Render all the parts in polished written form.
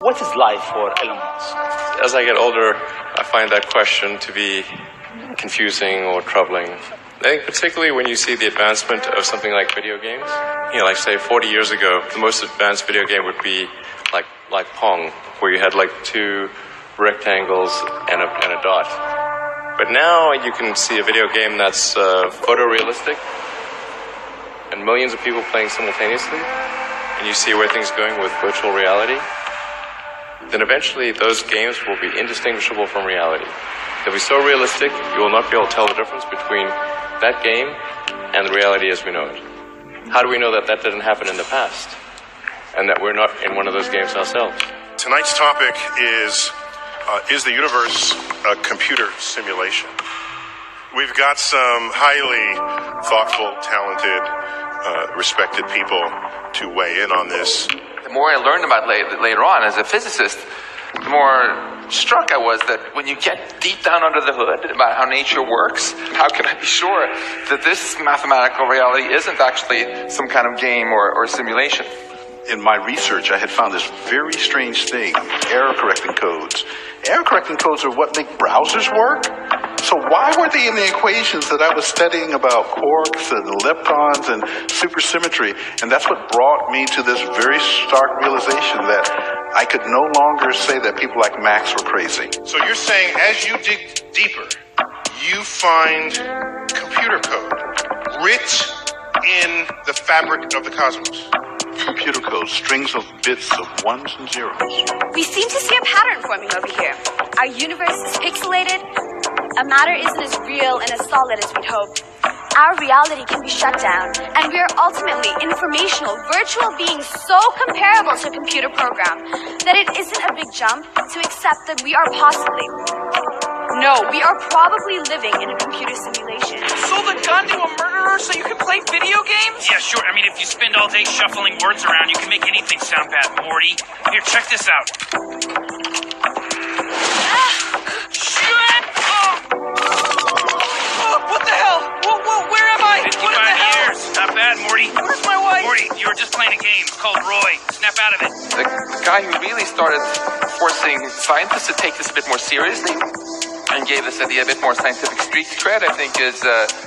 What is life for Elon Musk? As I get older, I find that question to be confusing or troubling. I think particularly when you see the advancement of something like video games. Like say 40 years ago, the most advanced video game would be like Pong, where you had like two rectangles and a dot. But now you can see a video game that's photorealistic and millions of people playing simultaneously, and you see where things are going with virtual reality. Then eventually those games will be indistinguishable from reality. They'll be so realistic, you will not be able to tell the difference between that game and the reality as we know it. How do we know that that didn't happen in the past and that we're not in one of those games ourselves? Tonight's topic is the universe a computer simulation? We've got some highly thoughtful, talented, respected people to weigh in on this. The more I learned about later on as a physicist, the more struck I was that when you get deep down under the hood about how nature works, how can I be sure that this mathematical reality isn't actually some kind of game or simulation? In my research, I had found this very strange thing, error-correcting codes. Error-correcting codes are what make browsers work. So why were they in the equations that I was studying about quarks and leptons and supersymmetry? And that's what brought me to this very stark realization that I could no longer say that people like Max were crazy. So you're saying as you dig deeper, you find computer code writ in the fabric of the cosmos. Computer code, strings of bits of ones and zeros. We seem to see a pattern forming over here. Our universe is pixelated. A matter isn't as real and as solid as we'd hope. Our reality can be shut down, and we are ultimately informational, virtual beings so comparable to a computer program that it isn't a big jump to accept that we are possibly, no, we are probably living in a computer simulation. Sold a gun to a murderer so you can play video games? Yeah, sure. I mean, if you spend all day shuffling words around, you can make anything sound bad, Morty. Here, check this out. Shit! What the hell? Where am I? 55 What in the hell? years. Not bad, Morty. Where's my wife? Morty, you were just playing a game. It's called Roy. Snap out of it. The guy who really started forcing scientists to take this a bit more seriously and gave this idea a bit more scientific street cred, I think, is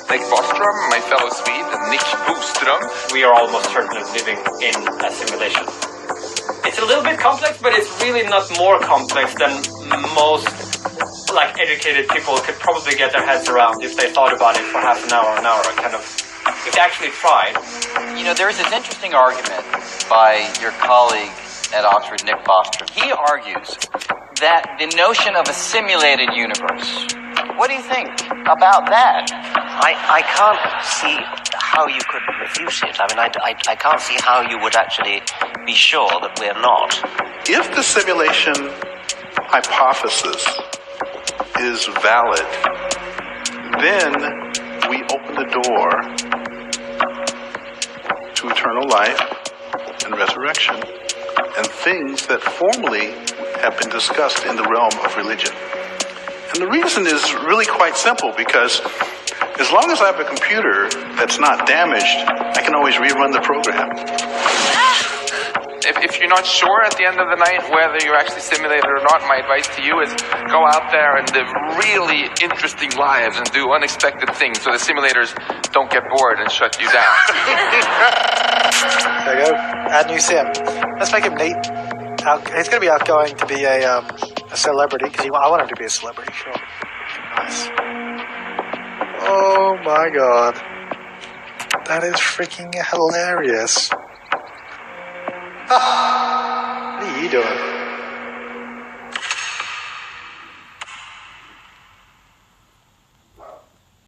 Nick Bostrom, my fellow Swede, Nick Bostrom. We are almost certainly living in a simulation. It's a little bit complex, but it's really not more complex than most educated people could probably get their heads around if they thought about it for half an hour, if they actually tried. You know, there is this interesting argument by your colleague at Oxford, Nick Bostrom. He argues that the notion of a simulated universe, what do you think about that? I can't see how you could refute it. I mean, I can't see how you would actually be sure that we're not. If the simulation hypothesis is valid, then we open the door to eternal life and resurrection and things that formerly have been discussed in the realm of religion. And the reason is really quite simple, because as long as I have a computer that's not damaged, I can always rerun the program. If you're not sure at the end of the night whether you're actually simulated or not, my advice to you is go out there and live really interesting lives and do unexpected things so the simulators don't get bored and shut you down. There you go. Add new sim. Let's make him neat. He's going to be outgoing to be a celebrity, because I want him to be a celebrity, sure. Nice. Oh my god. That is freaking hilarious. What are you doing?